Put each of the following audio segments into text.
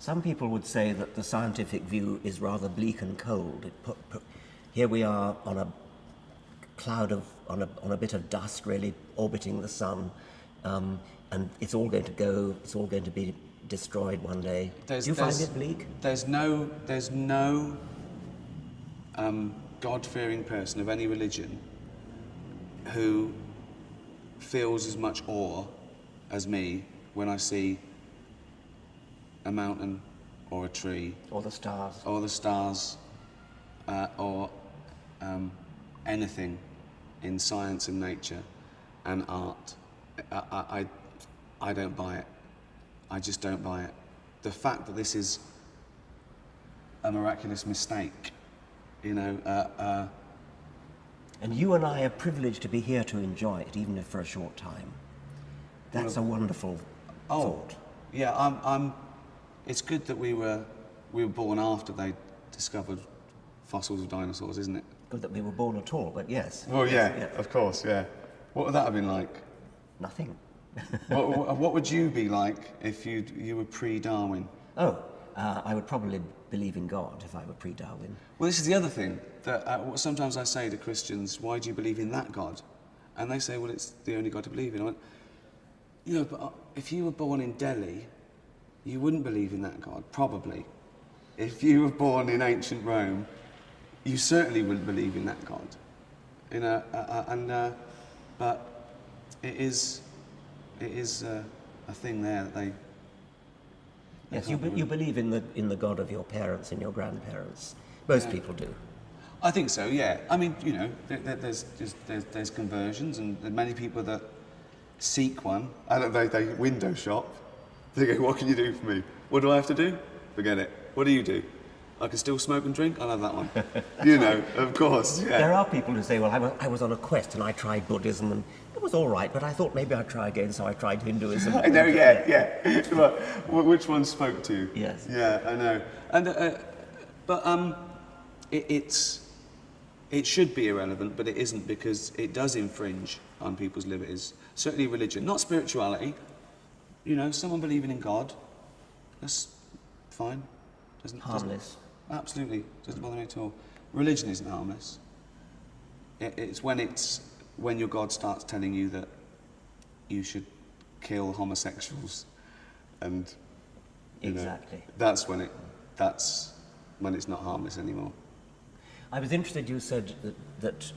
Some people would say that the scientific view is rather bleak and cold. Here we are on a cloud of, on a bit of dust really orbiting the sun, and it's all going to go, it's all going to be destroyed one day. Do you find it bleak? There's no God-fearing person of any religion who feels as much awe as me when I see a mountain or a tree. Or the stars. Or the stars, or anything in science and nature and art. I don't buy it. I just don't buy it. The fact that this is a miraculous mistake, you know. And you and I are privileged to be here to enjoy it, even if for a short time. That's a wonderful thought. Yeah, it's good that we were born after they discovered fossils of dinosaurs, isn't it? Good that we were born at all, but yes. Well, yeah, of course, yeah. What would that have been like? Nothing. what would you be like if you were pre-Darwin? Oh, I would probably believe in God if I were pre-Darwin. Well, this is the other thing, that sometimes I say to Christians, why do you believe in that God? And they say, well, it's the only God to believe in. I went, you know, but if you were born in Delhi, you wouldn't believe in that God, probably. If you were born in ancient Rome, you certainly wouldn't believe in that God. You know, but it is a thing there that they. Yes, you believe in the God of your parents and your grandparents. Most people do. I think so. Yeah. I mean, you know, there's conversions, and many people that seek one. I don't know. They window shop. They go, "What can you do for me? What do I have to do? Forget it. What do you do? I can still smoke and drink. I'll have that one." You know, of course. Yeah. There are people who say, "Well, I was on a quest and I tried Buddhism and it was all right, but I thought maybe I'd try again, so I tried Hinduism." I know. Yeah. But which one spoke to you? Yes. Yeah, I know. And but it should be irrelevant, but it isn't, because it does infringe on people's liberties. Certainly religion, not spirituality. You know, someone believing in God, that's fine. Harmless. Absolutely, doesn't bother me at all. Religion isn't harmless. It's when your God starts telling you that you should kill homosexuals, and exactly. That's when it's not harmless anymore. I was interested, you said that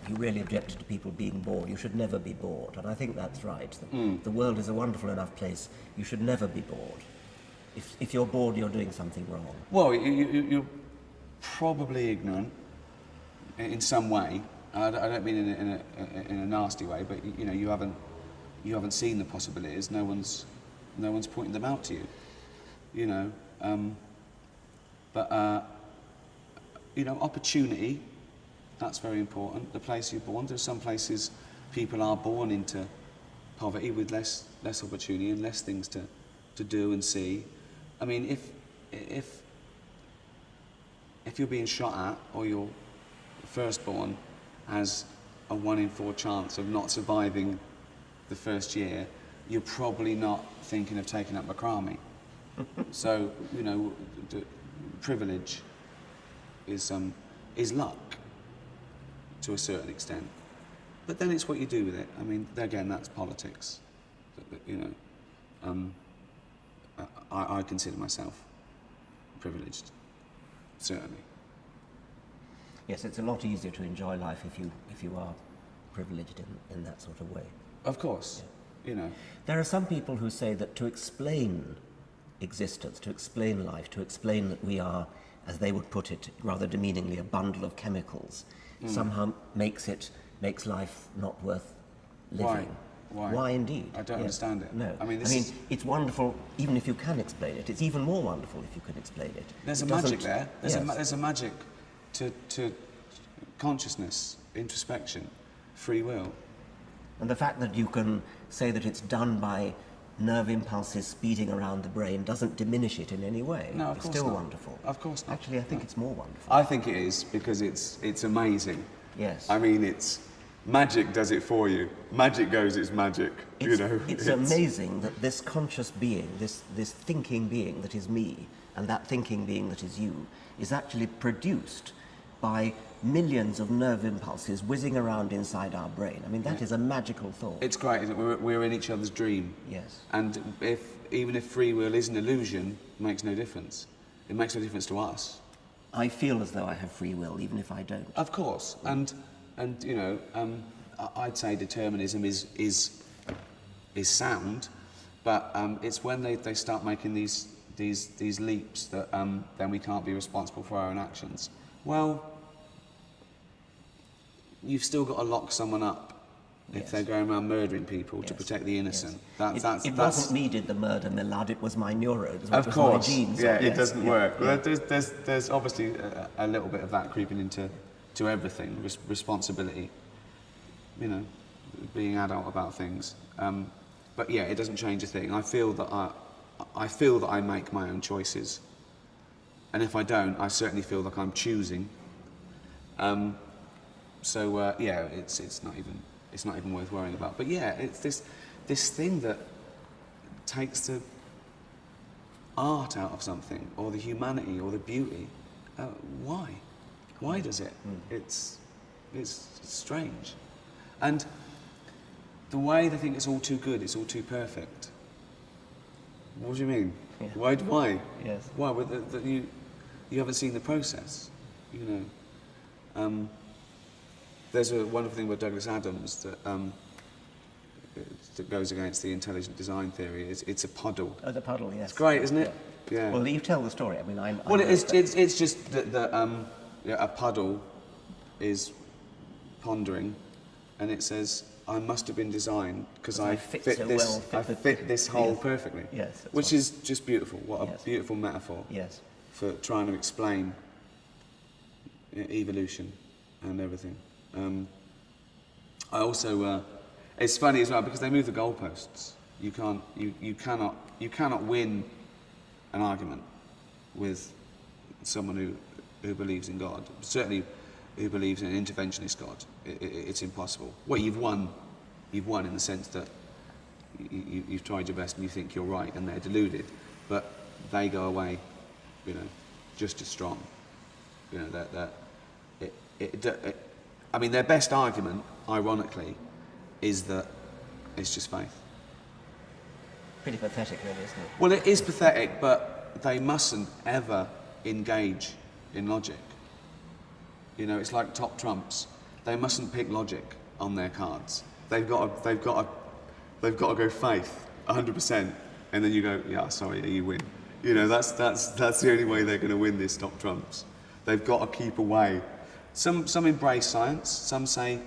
you really objected to people being bored. You should never be bored, and I think that's right. The world is a wonderful enough place. You should never be bored. If you're bored, you're doing something wrong. Well, you're probably ignorant in some way. I don't mean in a nasty way, but you know, you haven't seen the possibilities. No one's pointing them out to you. You know, you know, opportunity, that's very important. The place you're born. There's some places people are born into poverty with less opportunity and less things to do and see. I mean, if you're being shot at, or your firstborn has a 1 in 4 chance of not surviving the first year, you're probably not thinking of taking up macrame. So, you know, the privilege is luck to a certain extent, but then it's what you do with it. I mean, again, that's politics. You know, I consider myself privileged, certainly. Yes, it's a lot easier to enjoy life if you are privileged in that sort of way. Of course, yeah. You know. There are some people who say that to explain existence, to explain life, to explain that we are, as they would put it, rather demeaningly, a bundle of chemicals, somehow makes life not worth living. Why? Why indeed? I don't understand it. No. I mean, it's wonderful, even if you can explain it. It's even more wonderful if you can explain it. There's a magic there. There's a magic to consciousness, introspection, free will. And the fact that you can say that it's done by nerve impulses speeding around the brain doesn't diminish it in any way. No, of course It's still not. wonderful. Of course not. Actually, I think it's more wonderful. I think it is, because it's amazing. Yes. I mean, it's magic does it for you. Magic goes, it's magic. It's amazing that this conscious being, this thinking being that is me, and that thinking being that is you, is actually produced by millions of nerve impulses whizzing around inside our brain. I mean, that is a magical thought. It's great, isn't it? We're in each other's dream. Yes. And even if free will is an illusion, it makes no difference. It makes no difference to us. I feel as though I have free will, even if I don't. Of course. And I'd say determinism is sound, but it's when they start making these leaps that then we can't be responsible for our own actions. Well, you've still got to lock someone up if they're going around murdering people to protect the innocent. Yes. It wasn't me did the murder, my lad, it was my neurons, of it was course. my genes. Yeah, it doesn't work. Yeah. Well, there's obviously a little bit of that creeping into everything, responsibility, being adult about things. But yeah, it doesn't change a thing. I feel that I make my own choices, and if I don't, I certainly feel like I'm choosing. So yeah, it's not even worth worrying about. But yeah, it's this thing that takes the art out of something, or the humanity, or the beauty. Why? Why does it? It's strange, and the way they think it's all too good, it's all too perfect. What do you mean? Yeah. Why? Yes. Why? That you haven't seen the process, There's a wonderful thing about Douglas Adams that goes against the intelligent design theory. It's a puddle. Oh, the puddle, yes. It's great, isn't it? Yeah. Well, you tell the story. I mean, Well, it's just that a puddle is pondering, and it says, "I must have been designed because I fit this hole perfectly." Yes. Which is just beautiful. What a Yes. beautiful metaphor. Yes. For trying to explain evolution and everything. I also, it's funny as well because they move the goalposts. You cannot win an argument with someone who believes in God. Certainly, who believes in an interventionist God. It's impossible. Well, you've won in the sense that you've tried your best and you think you're right, and they're deluded, but they go away, just as strong. I mean, their best argument, ironically, is that it's just faith. Pretty pathetic, really, isn't it? Well, it is pathetic, but they mustn't ever engage in logic. It's like top trumps. They mustn't pick logic on their cards. They've got to go faith, 100%, and then you go, yeah, sorry, you win. That's the only way they're going to win this top trumps. They've got to keep away. Some embrace science. Some say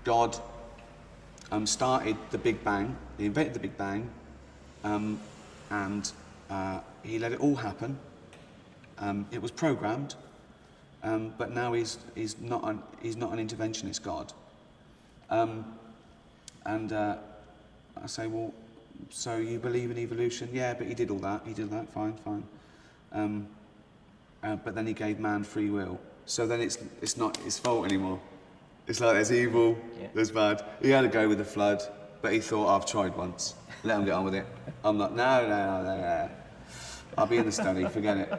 God started the Big Bang. He invented the Big Bang, and he let it all happen. It was programmed, but now he's not an interventionist God. And I say, well, so you believe in evolution? Yeah, but he did all that. He did that. Fine. But then he gave man free will. So then it's not his fault anymore. It's like there's evil, there's bad. He had a go with the flood, but he thought, I've tried once. Let him get on with it. I'm like, no. I'll be in the study, forget it.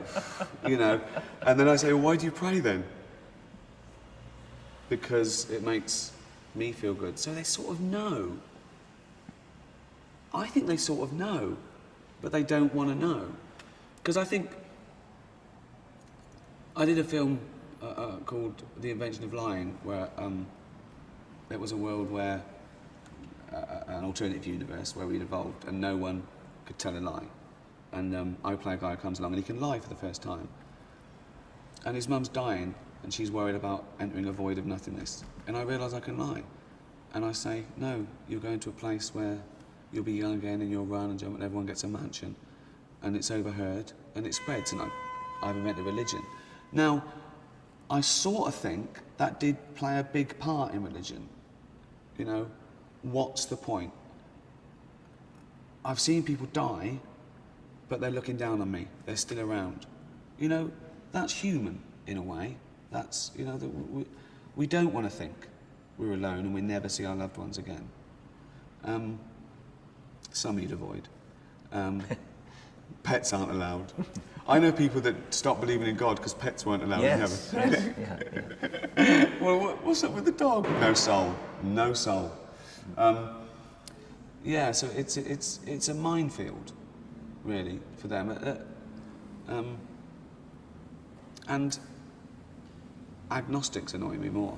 And then I say, well, why do you pray then? Because it makes me feel good. So they sort of know. I think they sort of know, but they don't want to know. Because I think I did a film called The Invention of Lying, where it was a world where, an alternative universe where we'd evolved and no one could tell a lie. And I play a guy who comes along and he can lie for the first time. And his mum's dying and she's worried about entering a void of nothingness. And I realise I can lie. And I say, no, you're going to a place where you'll be young again and you'll run and jump and everyone gets a mansion. And it's overheard and it spreads and I've invented religion. Now, I sort of think that did play a big part in religion. What's the point? I've seen people die, but they're looking down on me. They're still around. That's human in a way. That's, we don't want to think we're alone and we never see our loved ones again. Some you'd avoid. Pets aren't allowed. I know people that stopped believing in God because pets weren't allowed in heaven. Yeah. Well, what's up with the dog? No soul. No soul. Yeah, so it's a minefield, really, for them. And agnostics annoy me more.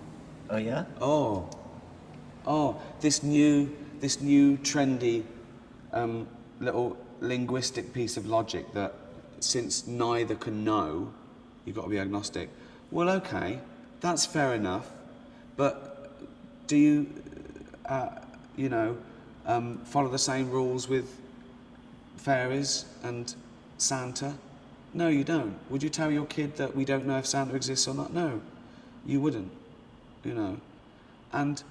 Oh yeah? This new trendy little linguistic piece of logic that since neither can know, you've got to be agnostic. Well, okay, that's fair enough, but do you, follow the same rules with fairies and Santa? No, you don't. Would you tell your kid that we don't know if Santa exists or not? No, you wouldn't, And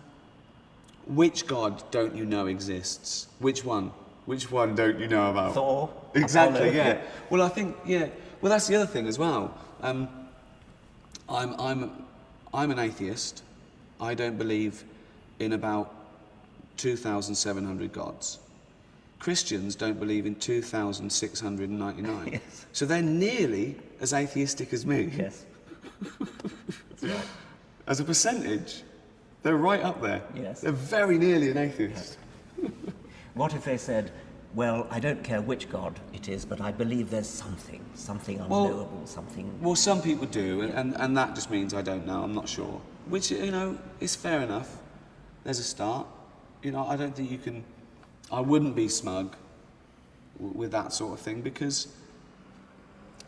which God don't you know exists? Which one? Which one don't you know about? Thor. Exactly, Apollo. yeah. Well, I think, yeah. Well, that's the other thing as well. I'm an atheist. I don't believe in about 2,700 gods. Christians don't believe in 2,699. Yes. So they're nearly as atheistic as me. Yes. That's right. As a percentage, they're right up there. Yes. They're very nearly an atheist. What if they said, well, I don't care which God it is, but I believe there's something unknowable, something... Well, some people do, and that just means I don't know, I'm not sure. Which, is fair enough. There's a start. I don't think you can... I wouldn't be smug with that sort of thing, because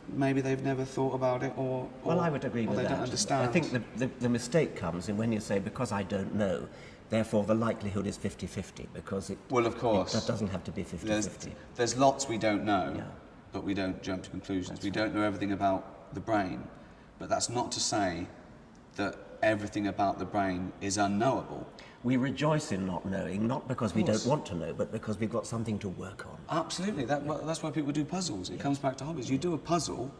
maybe they've never thought about it, or Well, I would agree with they that. don't understand. I think the mistake comes in when you say, because I don't know, therefore the likelihood is 50-50, because Well, of course. that doesn't have to be 50-50. There's lots we don't know, Yeah. but we don't jump to conclusions. That's We don't know everything about the brain, but that's not to say that everything about the brain is unknowable. We rejoice in not knowing, not because we course. don't want to know, but because we've got something to work on. Absolutely. That's why people do puzzles. It comes back to hobbies. You do a puzzle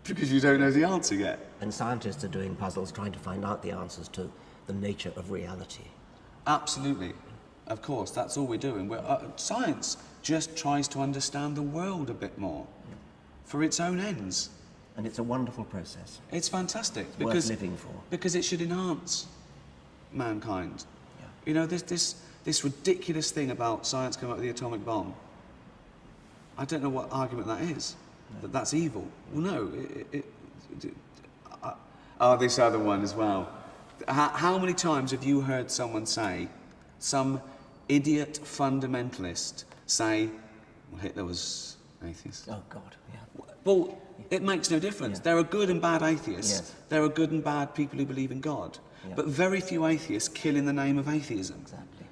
because you don't know the answer yet. And scientists are doing puzzles trying to find out the answers to the nature of reality. Absolutely. Of course, that's all we're doing. Science just tries to understand the world a bit more for its own ends. And it's a wonderful process. It's fantastic It's worth living for. because it should enhance mankind. Yeah. This ridiculous thing about science coming up with the atomic bomb. I don't know what argument that is. No. That's evil. Well, no. This other one as well. How many times have you heard someone say, some idiot fundamentalist say, well, Hitler was atheist? Oh, God, yeah. Well, it makes no difference. Yeah. There are good and bad atheists. Yes. There are good and bad people who believe in God. Yeah. But very few atheists kill in the name of atheism. Exactly.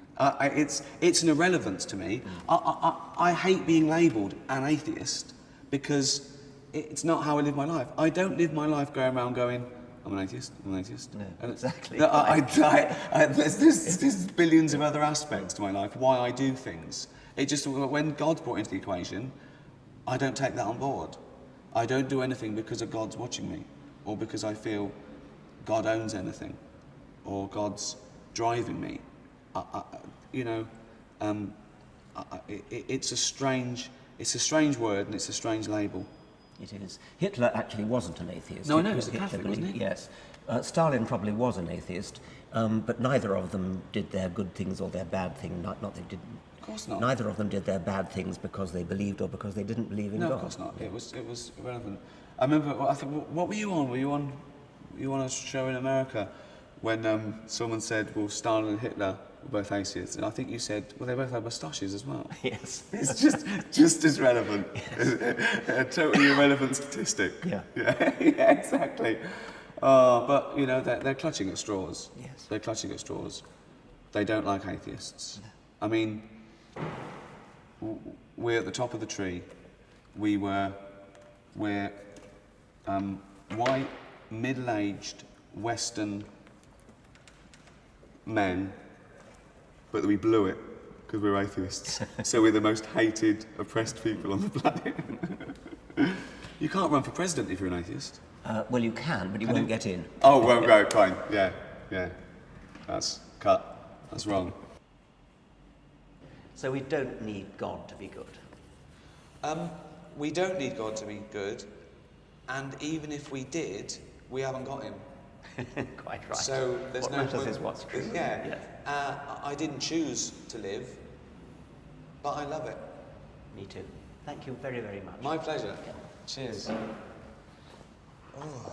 It's an irrelevance to me. I hate being labelled an atheist because it's not how I live my life. I don't live my life going around going, I'm an atheist, I'm an atheist. No, And exactly. There's billions of other aspects to my life, why I do things. It just, when God's brought into the equation, I don't take that on board. I don't do anything because of God's watching me, or because I feel God owns anything, or God's driving me. It's a strange word and it's a strange label. It is. Hitler actually wasn't an atheist. No, I know, he was a Catholic, wasn't he? Yes. Stalin probably was an atheist, but neither of them did their good things or their bad things. Not they didn't. Of course not. Neither of them did their bad things because they believed or because they didn't believe in God. No, of course not. It was irrelevant. I remember. What were you on? Were you on a show in America when someone said, "Well, Stalin and Hitler were both atheists," and I think you said, "Well, they both had moustaches as well." Yes. It's just as relevant. A totally irrelevant statistic. Yeah. Yeah, exactly. But they're clutching at straws. Yes. They're clutching at straws. They don't like atheists. No. I mean, we're at the top of the tree. We're white, middle-aged, Western men, but we blew it because we're atheists. So we're the most hated, oppressed people on the planet. You can't run for president if you're an atheist. Well, you can, but you won't get in. Oh, well, right, fine. Yeah. That's cut. That's wrong. So we don't need God to be good. We don't need God to be good, and even if we did, we haven't got him. Quite right. So there's what no matters point. is what's true. Yeah. Yes. I didn't choose to live, but I love it. Me too. Thank you very, very much. My pleasure. Yeah. Cheers. Oh.